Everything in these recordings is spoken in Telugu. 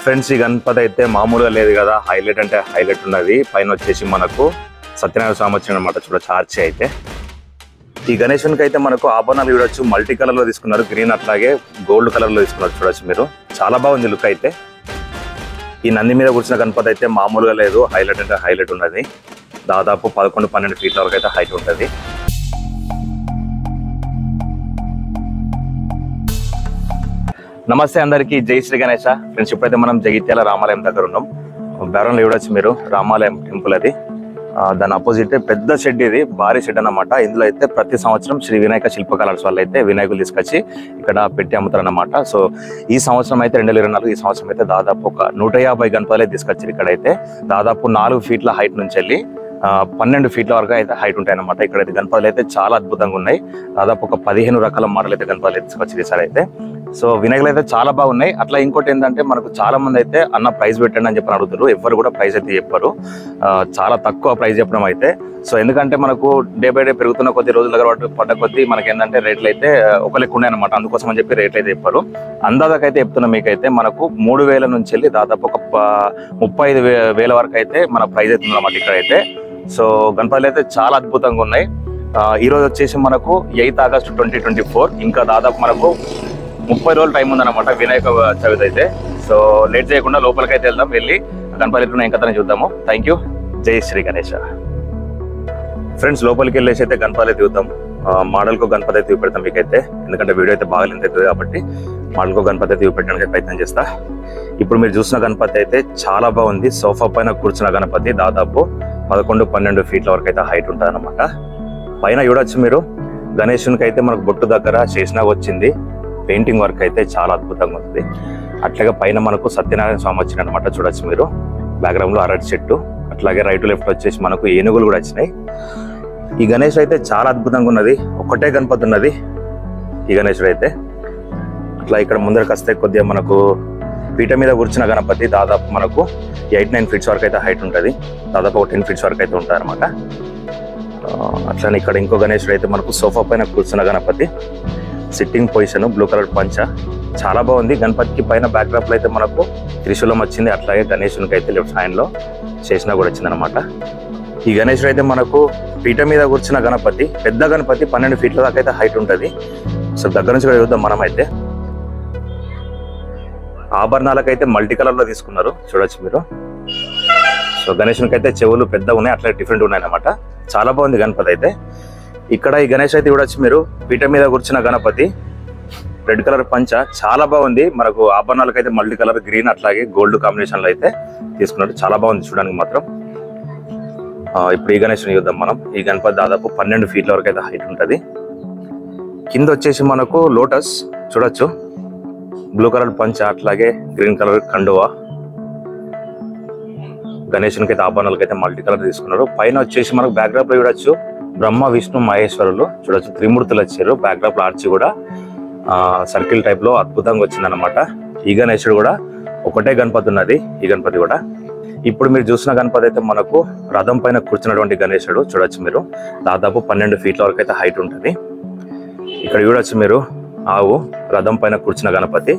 ఫ్రెండ్స్ ఈ గణపతి అయితే మామూలుగా లేదు కదా, హైలైట్ అంటే హైలైట్ ఉన్నది. పైన వచ్చేసి మనకు సత్యనారాయణ స్వామి వచ్చిన అనమాట. చూడొచ్చు ఆర్చి అయితే. ఈ గణేశునికి అయితే మనకు ఆభరణాలు చూడొచ్చు, మల్టీ కలర్ లో తీసుకున్నారు, గ్రీన్ అట్లాగే గోల్డ్ కలర్ లో తీసుకున్నారు. చూడొచ్చు మీరు, చాలా బాగుంది లుక్ అయితే. ఈ నంది మీద కూర్చున్న గణపతి అయితే మామూలుగా లేదు, హైలైట్ అంటే హైలైట్ ఉన్నది. దాదాపు 11-12 ఫీట్ల వరకు అయితే హైట్ ఉంటుంది. నమస్తే అందరికీ, జై శ్రీ గణేశ. ఫ్రెండ్స్ ఇప్పుడైతే మనం జగిత్యాల రామాలయం దగ్గర ఉన్నాం. బేరంలో చూడొచ్చు మీరు, రామాలయం టెంపుల్ అది. దాని అపోజిట్ పెద్ద షెడ్, ఇది భారీ షెడ్ అన్నమాట. ఇందులో అయితే ప్రతి సంవత్సరం శ్రీ వినాయక శిల్పకళాస్ వాళ్ళు అయితే వినాయకులు తీసుకొచ్చి ఇక్కడ పెట్టి అమ్ముతారు అన్నమాట. సో ఈ సంవత్సరం అయితే 2024 ఈ సంవత్సరం అయితే దాదాపు ఒక 150 గణపతులే తీసుకొచ్చారు. ఇక్కడైతే దాదాపు 4 ఫీట్ల హైట్ నుంచి వెళ్ళి 12 ఫీట్ల వరకు అయితే హైట్ ఉంటాయి అన్నమాట. ఇక్కడైతే గణపతులు అయితే చాలా అద్భుతంగా ఉన్నాయి. దాదాపు ఒక 15 రకాల మోడల్ అయితే గణపతులు అయితే తీసుకొచ్చారు ఈసారి అయితే. సో వినాయకులు అయితే చాలా బాగున్నాయి. అట్లా ఇంకోటి ఏంటంటే మనకు చాలా మంది అయితే అన్న ప్రైస్ పెట్టండి అని చెప్పి అడుగుతారు. ఎవరు కూడా ప్రైస్ అయితే చెప్పారు, చాలా తక్కువ ప్రైస్ చెప్పడం అయితే. సో ఎందుకంటే మనకు డే బై డే పెరుగుతున్న కొద్ది, రోజుల దగ్గర పడ్డ కొద్ది మనకి ఏంటంటే రేట్లు అయితే ఒక లెక్క ఉన్నాయి అనమాట. అందుకోసం అని చెప్పి రేట్లు అయితే చెప్పారు. అందాజకైతే చెప్తున్నా మీకైతే మనకు 3000 నుంచి వెళ్ళి దాదాపు ఒక 35,000 వరకు అయితే మన ప్రైస్ అయితే ఉందన్నమాట ఇక్కడైతే. సో గణపతులు అయితే చాలా అద్భుతంగా ఉన్నాయి. ఈ రోజు వచ్చేసి మనకు 8 ఆగస్టు 2024. ఇంకా దాదాపు మనకు 30 రోజులు టైం ఉందన్నమాట వినాయక చవితి అయితే. సో లేట్ చేయకుండా లోపలికైతే వెళ్దాం, వెళ్ళి గణపతులు ఇంకా చూద్దాము. థ్యాంక్ యూ, జై శ్రీ గణేశ. ఫ్రెండ్స్ లోపలికి వెళ్ళేసి అయితే గణపతులు అయితే చూద్దాం. మోడల్కు గణపతి అయితే చూపెడతాం మీకైతే, ఎందుకంటే వీడియో అయితే బాగా లెంత్ అవుతుంది కాబట్టి మోడల్కు గణపతి అయితే చూపెట్టడానికి ప్రయత్నం చేస్తా. ఇప్పుడు మీరు చూసిన గణపతి అయితే చాలా బాగుంది. సోఫా పైన కూర్చున్న గణపతి దాదాపు 11-12 ఫీట్ల వరకు అయితే హైట్ ఉంటుంది అనమాట. పైన చూడొచ్చు మీరు, గణేశునికి అయితే మనకు బొట్టు దగ్గర చేసినా వచ్చింది. పెయింటింగ్ వర్క్ అయితే చాలా అద్భుతంగా ఉంది. అట్లాగే పైన మనకు సత్యనారాయణ స్వామి వచ్చింది అనమాట. చూడొచ్చు మీరు, బ్యాక్గ్రౌండ్ లో అరటి చెట్టు, అట్లాగే రైట్ లెఫ్ట్ వచ్చేసి మనకు ఏనుగులు కూడా వచ్చినాయి. ఈ గణేశుడు అయితే చాలా అద్భుతంగా ఉన్నది. ఒకటే గణపతి ఉన్నది ఈ గణేశుడు అయితే. అట్లా ఇక్కడ ముందరకు వస్తే కొద్దిగా మనకు పీట మీద కూర్చున్న గణపతి దాదాపు మనకు 8-9 ఫీట్స్ వరకు అయితే హైట్ ఉంటుంది. దాదాపు ఒక 10 ఫీట్స్ వరకు అయితే ఉంటుంది అనమాట. అట్లానే ఇక్కడ ఇంకో గణేశుడు అయితే మనకు సోఫా పైన కూర్చున్న Ganapati, sitting position, blue colour పంచ, చాలా బాగుంది. గణపతికి పైన బ్యాక్డ్రాప్ లో అయితే మనకు త్రిశూలం వచ్చింది. అట్లాగే గణేశునికి అయితే లెఫ్ట్ హ్యాండ్ లో చేసిన కూడా వచ్చింది అనమాట. ఈ గణేశుడు అయితే మనకు పీట మీద కూర్చున్న గణపతి, పెద్ద గణపతి 12 ఫీట్ల దాకా అయితే హైట్ ఉంటుంది. సో దగ్గర నుంచి కూడా చూద్దాం మనం అయితే. ఆభరణాలకైతే మల్టీ కలర్ లో తీసుకున్నారు. చూడొచ్చు మీరు. సో గణేశునికి అయితే చెవులు పెద్దగా ఉన్నాయి, అట్లా డిఫరెంట్ ఉన్నాయి అనమాట. చాలా బాగుంది గణపతి అయితే. ఇక్కడ ఈ గణేష్ అయితే చూడొచ్చు మీరు, పీట మీద కూర్చున్న గణపతి, రెడ్ కలర్ పంచ, చాలా బాగుంది. మనకు ఆభరణాలకైతే మల్టీ కలర్, గ్రీన్ అట్లాగే గోల్డ్ కాంబినేషన్ లో అయితే తీసుకున్నట్టు చాలా బాగుంది చూడడానికి మాత్రం. ఇప్పుడు ఈ గణేష్ని చూద్దాం మనం. ఈ గణపతి దాదాపు 12 ఫీట్ల వరకు అయితే హైట్ ఉంటుంది. కింద వచ్చేసి మనకు లోటస్ చూడొచ్చు, బ్లూ కలర్ పంచ, అట్లాగే గ్రీన్ కలర్ కండువా. గణేశునికి అయితే ఆభరణాలకి అయితే మల్టీ కలర్ తీసుకున్నారు. పైన వచ్చేసి మనకు బ్యాక్డ్రాప్ లో చూడొచ్చు బ్రహ్మ విష్ణు మహేశ్వరులు, చూడొచ్చు త్రిమూర్తులు వచ్చారు. బ్యాక్డ్రాప్ లో ఆర్చి కూడా సర్కిల్ టైప్ లో అద్భుతంగా వచ్చింది అనమాట. ఈ గణేశుడు కూడా ఒకటే గణపతి ఉన్నది, ఈ గణపతి కూడా. ఇప్పుడు మీరు చూసిన గణపతి అయితే మనకు రథం పైన కూర్చున్నటువంటి గణేశుడు. చూడొచ్చు మీరు, దాదాపు 12 ఫీట్ల వరకు అయితే హైట్ ఉంటుంది. ఇక్కడ చూడొచ్చు మీరు, ఆవు రథం పైన కూర్చున్న గణపతి.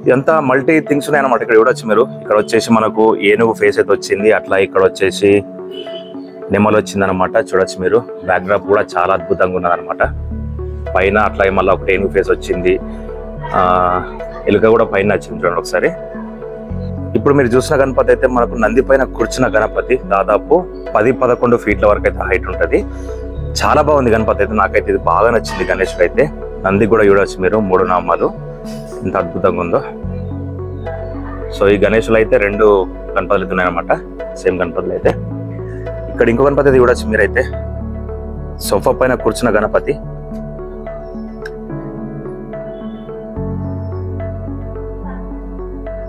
ఇదంతా మల్టీ థింగ్స్ ఉన్నాయి అనమాట. ఇక్కడ చూడొచ్చు మీరు, ఇక్కడ వచ్చేసి మనకు ఏనుగు ఫేస్ అయితే వచ్చింది. అట్లా ఇక్కడ వచ్చేసి నెమలు వచ్చింది అనమాట. చూడొచ్చు మీరు, బ్యాక్డ్రాప్ కూడా చాలా అద్భుతంగా ఉన్నది అనమాట. పైన అట్లా మళ్ళీ ఒకటి ఏనుగు ఫేస్ వచ్చింది, ఎలుక కూడా పైన వచ్చింది చూడండి ఒకసారి. ఇప్పుడు మీరు చూసిన గణపతి అయితే మనకు నంది పైన కూర్చున్న గణపతి, దాదాపు 10-11 ఫీట్ల వరకు అయితే హైట్ ఉంటుంది. చాలా బాగుంది గణపతి అయితే, నాకైతే ఇది బాగా నచ్చింది గణేశుడు అయితే. నంది కూడా చూడొచ్చు మీరు, 3 నామాలు, ఎంత అద్భుతంగా ఉందో. సో ఈ గణేశులు అయితే 2 గణపతులు ఉన్నాయన్నమాట, సేమ్ గణపతులు అయితే. ఇక్కడ ఇంకో గణపతి అయితే చూడొచ్చు మీరైతే, సోఫా పైన కూర్చున్న గణపతి.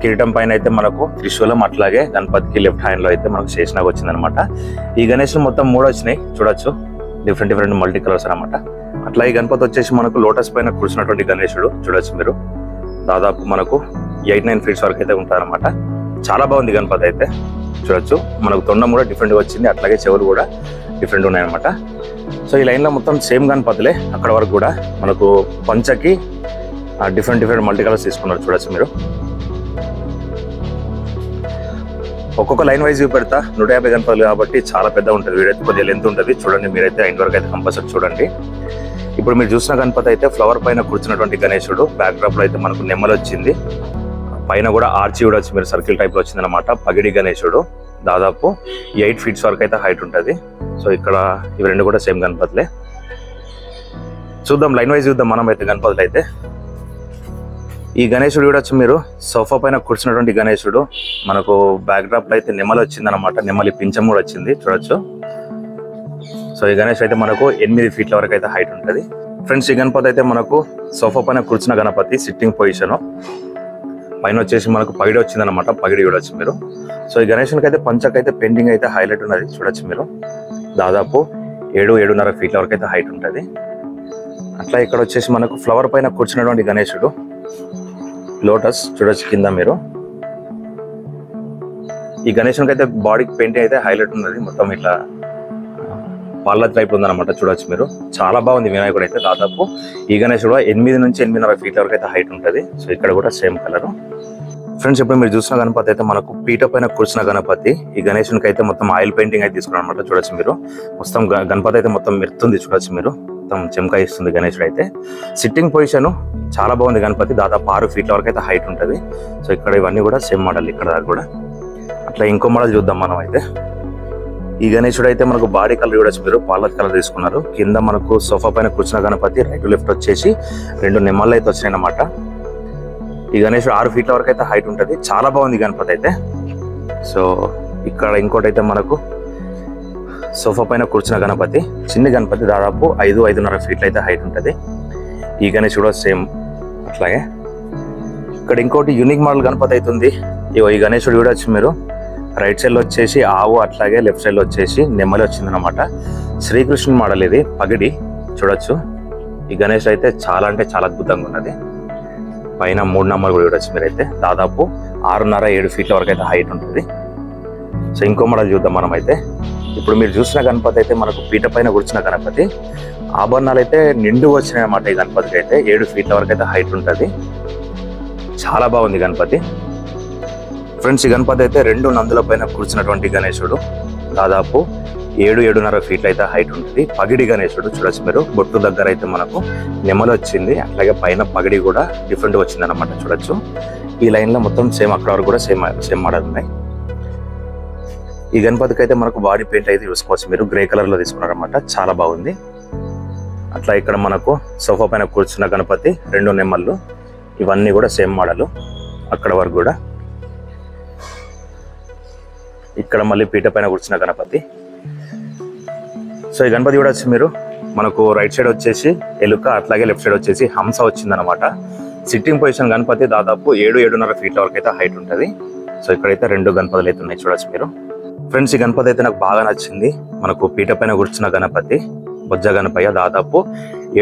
కిరీటం పైన అయితే మనకు త్రిశూలం, అట్లాగే గణపతికి లెఫ్ట్ హ్యాండ్ లో అయితే మనకు శేషనాగ్ వచ్చింది అనమాట. ఈ గణేశులు మొత్తం 3 వచ్చినాయి. చూడొచ్చు డిఫరెంట్ మల్టీ కలర్స్ అనమాట. అట్లా ఈ గణపతి వచ్చేసి మనకు లోటస్ పైన కూర్చున్నటువంటి గణేశుడు. చూడొచ్చు మీరు, దాదాపు మనకు 8-9 ఫీట్స్ వరకు అయితే ఉంటారనమాట. చాలా బాగుంది గణపతి అయితే. చూడొచ్చు మనకు తొండం కూడా డిఫరెంట్గా వచ్చింది, అట్లాగే చెవులు కూడా డిఫరెంట్ ఉన్నాయన్నమాట. సో ఈ లైన్లో మొత్తం సేమ్ గణపతులే. అక్కడ వరకు కూడా మనకు పంచకి డిఫరెంట్ మల్టీ కలర్స్ తీసుకున్నారు. చూడొచ్చు మీరు. ఒక్కొక్క లైన్ వైజ్ పెడతా 150 గణపతులు కాబట్టి చాలా పెద్ద ఉంటుంది వీడియో, కొద్దిగా లెంత్ ఉంటుంది. చూడండి మీరైతే ఎండ్ వరకు అయితే కంపల్సరీ చూడండి. ఇప్పుడు మీరు చూసిన గణపతి అయితే ఫ్లవర్ పైన కూర్చున్నటువంటి గణేశుడు. బ్యాక్ డ్రాప్ లో అయితే మనకు నెమ్మలు వచ్చింది, పైన కూడా ఆర్చి కూడా వచ్చి మీరు సర్కిల్ టైప్ లో వచ్చింది అనమాట. పగిడి గణేశుడు దాదాపు 8 feet వరకు అయితే హైట్ ఉంటుంది. సో ఇక్కడ ఇవి రెండు కూడా సేమ్ గణపతులే. చూద్దాం లైన్ వైజ్ చూద్దాం మనం అయితే గణపతులు అయితే. ఈ గణేశుడు కూడా వచ్చి మీరు సోఫా పైన కూర్చున్నటువంటి గణేశుడు. మనకు బ్యాక్ డ్రాప్ లో అయితే నెమలి వచ్చింది అనమాట, నెమలి పింఛం కూడా వచ్చింది చూడొచ్చు. సో ఈ గణేష్ అయితే మనకు 8 feet వరకు అయితే హైట్ ఉంటుంది. ఫ్రెండ్స్ ఈ గణపతి అయితే మనకు సోఫా పైన కూర్చున్న గణపతి, సిట్టింగ్ పొజిషన్. పైన వచ్చేసి మనకు పగిడి వచ్చింది అనమాట, పగిడి చూడొచ్చు మీరు. సో ఈ గణేషునికి అయితే పంచకైతే పెయింటింగ్ అయితే హైలైట్ ఉన్నది చూడొచ్చు మీరు. దాదాపు 7-7.5 feet వరకు అయితే హైట్ ఉంటుంది. అట్లా ఇక్కడ వచ్చేసి మనకు ఫ్లవర్ పైన కూర్చున్నటువంటి గణేశుడు, లోటస్ చూడొచ్చు కింద మీరు. ఈ గణేశునికి అయితే బాడీకి పెయింటింగ్ అయితే హైలైట్ ఉన్నది, మొత్తం ఇట్లా పాల టైప్ ఉందన్నమాట చూడొచ్చు మీరు. చాలా బాగుంది వినాయకుడు అయితే. దాదాపు ఈ గణేశుడు 8 నుంచి 8.5 feet వరకు అయితే హైట్ ఉంటుంది. సో ఇక్కడ కూడా సేమ్ కలర్. ఫ్రెండ్స్ ఇప్పుడు మీరు చూసిన గణపతి అయితే మనకు పీట పైన కూర్చున్న గణపతి. ఈ గణేశునికి అయితే మొత్తం ఆయిల్ పెయింటింగ్ అయితే తీసుకున్నాం అనమాట చూడొచ్చు మీరు. మొత్తం గణపతి అయితే మొత్తం మెరుతుంది చూడొచ్చు మీరు, మొత్తం చెంకా ఇస్తుంది గణేశుడు అయితే. సిట్టింగ్ పొజిషన్ చాలా బాగుంది గణపతి, దాదాపు 6 feet వరకు అయితే హైట్ ఉంటుంది. సో ఇక్కడ ఇవన్నీ కూడా సేమ్ మోడల్ ఇక్కడ దాకా కూడా. అట్లా ఇంకో మోడల్ చూద్దాం మనం అయితే. ఈ గణేశుడు అయితే మనకు బాడీ కలర్ చూడొచ్చు మీరు, పాలత్ కలర్ తీసుకున్నారు. కింద మనకు సోఫా పైన కూర్చున్న గణపతి, రైట్ లెఫ్ట్ వచ్చేసి 2 నెమ్మలు అయితే వచ్చినాయి అన్నమాట. ఈ గణేశుడు 6 feet వరకు అయితే హైట్ ఉంటుంది. చాలా బాగుంది గణపతి అయితే. సో ఇక్కడ ఇంకోటి అయితే మనకు సోఫా పైన కూర్చున్న గణపతి, చిన్న గణపతి, దాదాపు 5-5.5 feet అయితే హైట్ ఉంటుంది. ఈ గణేశుడు సేమ్ అట్లాగే. ఇక్కడ ఇంకోటి యూనిక్ మోడల్ గణపతి అవుతుంది. ఈ గణేశుడు కూడా వచ్చి మీరు రైట్ సైడ్ లో వచ్చేసి ఆవు, అట్లాగే లెఫ్ట్ సైడ్ లో వచ్చేసి నెమ్మలి వచ్చింది అనమాట. శ్రీకృష్ణుని మోడల్ ఇది, పగిడి చూడొచ్చు. ఈ గణేష్ అయితే చాలా అంటే చాలా అద్భుతంగా ఉన్నది. పైన 3 నెమ్మలు కూడా చూడొచ్చు మీరైతే. దాదాపు 6.5-7 feet వరకు అయితే హైట్ ఉంటుంది. సో ఇంకో మోడల్ చూద్దాం మనం అయితే. ఇప్పుడు మీరు చూసిన గణపతి అయితే మనకు పీట పైన కూర్చున్న గణపతి. ఆభరణాలు అయితే నిండు వచ్చినాయి అన్నమాట. ఈ గణపతికి అయితే 7 feet వరకు అయితే హైట్ ఉంటుంది. చాలా బాగుంది గణపతి. ఫ్రెండ్స్ ఈ గణపతి అయితే 2 నందుల పైన కూర్చున్నటువంటి గణేశుడు. దాదాపు 7-7.5 feet అయితే హైట్ ఉంటుంది. పగిడి గణేశుడు చూడొచ్చు మీరు. బొట్టు దగ్గర అయితే మనకు నెమలు వచ్చింది, అట్లాగే పైన పగిడి కూడా డిఫరెంట్ వచ్చింది అనమాట చూడొచ్చు. ఈ లైన్ లో మొత్తం సేమ్, అక్కడ వరకు కూడా సేమ్ మోడల్ ఉన్నాయి. ఈ గణపతికి అయితే మనకు బాడీ పెయింట్ అయితే చూసుకోవచ్చు మీరు, గ్రే కలర్ లో తీసుకున్నారనమాట. చాలా బాగుంది. అట్లా ఇక్కడ మనకు సోఫా పైన కూర్చున్న గణపతి, 2 నెమ్మలు, ఇవన్నీ కూడా సేమ్ మోడల్ అక్కడ వరకు కూడా. ఇక్కడ మళ్ళీ పీట పైన కూర్చున్న గణపతి. సో ఈ గణపతి కూడా వచ్చి మీరు మనకు రైట్ సైడ్ వచ్చేసి ఎలుక, అట్లాగే లెఫ్ట్ సైడ్ వచ్చేసి హంస వచ్చిందనమాట. సిట్టింగ్ పొజిషన్ గణపతి, దాదాపు 7-7.5 feet వరకు అయితే హైట్ ఉంటుంది. సో ఇక్కడైతే 2 గణపతులు అయితే ఉన్నాయి చూడొచ్చు మీరు. ఫ్రెండ్స్ ఈ గణపతి అయితే నాకు బాగా నచ్చింది. మనకు పీట పైన కూర్చున్న గణపతి, బొజ్జ గణపయ్య, దాదాపు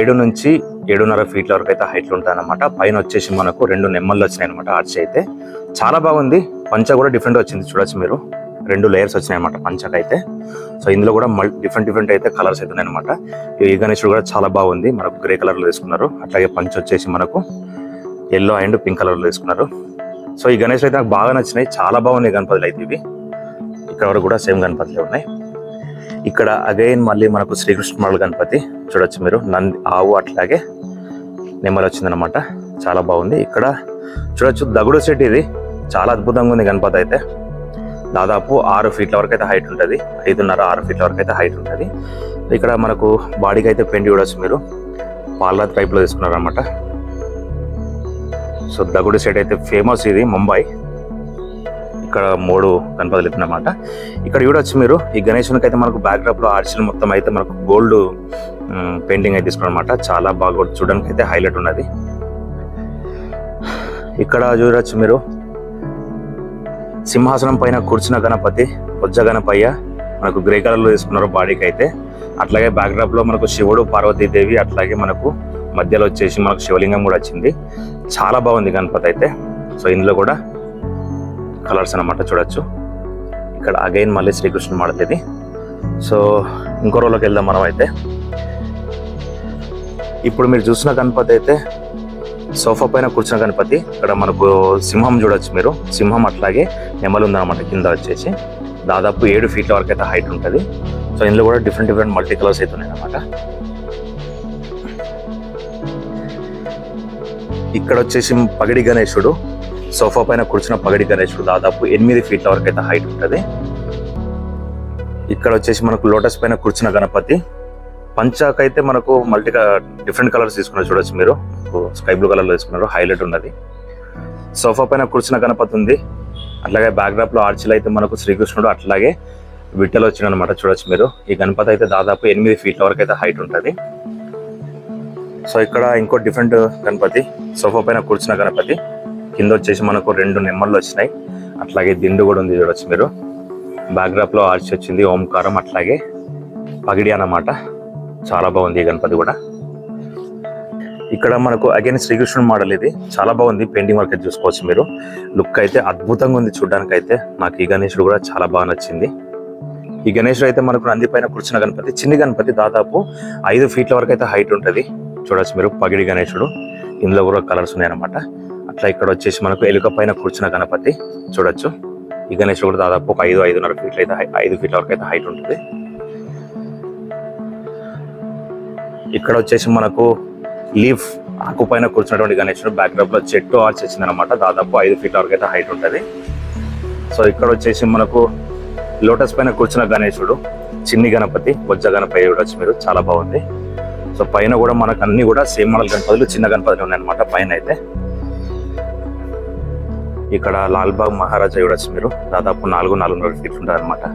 7 నుంచి 7.5 feet వరకు అయితే హైట్ ఉంటాయి అనమాట. పైన వచ్చేసి మనకు 2 నెమ్మలు వచ్చినాయి అనమాట. ఆర్చ్ అయితే చాలా బాగుంది. పంచ కూడా డిఫరెంట్ వచ్చింది చూడొచ్చు మీరు. 2 layers వచ్చినాయి అనమాట పంచకైతే. సో ఇందులో కూడా డిఫరెంట్ అయితే కలర్స్ అయితే ఉన్నాయి అనమాట. ఈ గణేశుడు కూడా చాలా బాగుంది. మనకు గ్రే కలర్ లో తీసుకున్నారు. అట్లాగే పంచ వచ్చేసి మనకు ఎల్లో అండ్ పింక్ కలర్ లో తీసుకున్నారు. సో ఈ గణేశుడు అయితే నాకు బాగా నచ్చినాయి. చాలా బాగున్నాయి గణపతులు అయితే ఇవి. ఇక్కడ వరకు కూడా సేమ్ గణపతులే ఉన్నాయి. ఇక్కడ అగైన్ మళ్ళీ మనకు శ్రీకృష్ణ మోడల్ గణపతి చూడొచ్చు మీరు. నంది, ఆవు, అట్లాగే నెమ్మలు వచ్చిందనమాట. చాలా బాగుంది. ఇక్కడ చూడొచ్చు దగుడు సెట్, ఇది చాలా అద్భుతంగా ఉంది గణపతి అయితే. దాదాపు 6 feet వరకు అయితే హైట్ ఉంటుంది. 5.5-6 feet వరకు అయితే హైట్ ఉంటుంది. ఇక్కడ మనకు బాడీకి అయితే పెయింట్ చూడొచ్చు మీరు, పాల టైప్ లో తీసుకున్నారు అనమాట. సో దగుడు సెట్ అయితే ఫేమస్, ఇది ముంబై. ఇక్కడ 3 గణపతులు ఎత్తున్నమాట. ఇక్కడ చూడొచ్చు మీరు. ఈ గణేశునికి అయితే మనకు బ్యాక్ డ్రాప్ లో ఆర్చిల్ మొత్తం అయితే మనకు గోల్డ్ పెయింటింగ్ అయితే తీసుకున్నారు అనమాట. చాలా బాగా చూడడానికి అయితే హైలైట్ ఉన్నది. ఇక్కడ చూడొచ్చు మీరు సింహాసనం పైన కూర్చున్న గణపతి, బొజ్జ గణపయ్య, మనకు గ్రే కలర్ లో తీసుకున్నారు బాడీకి అయితే. అట్లాగే బ్యాక్ డ్రాప్ లో మనకు శివుడు, పార్వతీదేవి, అట్లాగే మనకు మధ్యలో వచ్చేసి మనకు శివలింగం కూడా వచ్చింది. చాలా బాగుంది గణపతి అయితే. సో ఇందులో కూడా కలర్స్ అన్నమాట చూడొచ్చు. ఇక్కడ అగైన్ మళ్ళీ శ్రీకృష్ణ మోడల్ ఇది. సో ఇంకో రోజులోకి వెళ్దాం మనం అయితే. ఇప్పుడు మీరు చూసిన గణపతి అయితే సోఫా పైన కూర్చున్న గణపతి ఇక్కడ మనకు సింహం చూడొచ్చు మీరు. సింహం అట్లాగే నెమలు ఉందన్నమాట కింద వచ్చేసి. దాదాపు 7 ఫీట్ల వరకు అయితే హైట్ ఉంటుంది. సో ఇందులో కూడా డిఫరెంట్ మల్టీ కలర్స్ అయితే ఉన్నాయి అన్నమాట. ఇక్కడ వచ్చేసి పగడి గణేశుడు, సోఫా పైన కూర్చున్న పగడి గణేశుడు దాదాపు 8 ఫీట్ల వరకు అయితే హైట్ ఉంటుంది. ఇక్కడ వచ్చేసి మనకు లోటస్ పైన కూర్చున్న గణపతి. పంచాకైతే మనకు డిఫరెంట్ కలర్స్ తీసుకున్నారు చూడొచ్చు మీరు. స్కై బ్లూ కలర్ లో తీసుకున్నారు, హైలైట్ ఉన్నది. సోఫా పైన కూర్చున్న గణపతి ఉంది. అట్లాగే బ్యాక్డ్రాప్ లో ఆర్చిలు అయితే మనకు శ్రీకృష్ణుడు అట్లాగే విట్టలు వచ్చిన అనమాట చూడొచ్చు మీరు. ఈ గణపతి అయితే దాదాపు 8 ఫీట్ల వరకు అయితే హైట్ ఉంటుంది. సో ఇక్కడ ఇంకో డిఫరెంట్ గణపతి, సోఫా పైన కూర్చున్న గణపతి. కింద వచ్చేసి మనకు 2 నెమ్మలు వచ్చినాయి, అట్లాగే దిండు కూడా ఉంది చూడొచ్చు మీరు. బ్యాక్డ్రాప్ లో ఆర్చి వచ్చింది, ఓంకారం అట్లాగే పగిడి అన్నమాట. చాలా బాగుంది ఈ గణపతి కూడా. ఇక్కడ మనకు అగైన్ శ్రీకృష్ణుడు మోడల్. ఇది చాలా బాగుంది, పెయింటింగ్ వర్క్ అయితే చూసుకోవచ్చు మీరు. లుక్ అయితే అద్భుతంగా ఉంది చూడడానికి అయితే. నాకు ఈ గణేశుడు కూడా చాలా బాగా నచ్చింది. ఈ గణేశుడు అయితే మనకు నంది పైన కూర్చున్న గణపతి. చిన్ని గణపతి దాదాపు 5 ఫీట్ల వరకు అయితే హైట్ ఉంటుంది చూడొచ్చు మీరు. పగిడి గణేశుడు, ఇందులో కూడా కలర్స్ ఉన్నాయన్నమాట. అట్లా ఇక్కడ వచ్చేసి మనకు ఎలుక పైన కూర్చున్న గణపతి చూడొచ్చు. ఈ గణేశుడు కూడా దాదాపు ఒక 5-5.5 ఫీట్ల అయితే 5 ఫీట్ల వరకు అయితే హైట్ ఉంటుంది. ఇక్కడ వచ్చేసి మనకు లీఫ్ ఆకు పైన కూర్చున్నటువంటి గణేశుడు. బ్యాక్డ్రాప్ లో చెట్టు ఆర్చ్ వచ్చింది అనమాట. దాదాపు 5 ఫీట్ల వరకు అయితే హైట్ ఉంటుంది. సో ఇక్కడ వచ్చేసి మనకు లోటస్ పైన కూర్చున్న గణేశుడు, చిన్ని గణపతి, బొజ్జ గణపతి చూడొచ్చు మీరు. చాలా బాగుంది. సో పైన కూడా మనకు అన్ని కూడా సేమ్ మోడల్ గణపతులు, చిన్న గణపతులు ఉన్నాయన్నమాట పైన అయితే. ఇక్కడ లాల్బాగ్ మహారాజా చూడొచ్చు మీరు. దాదాపు 4-4.5 ఫీట్లు ఉంటుంది అనమాట.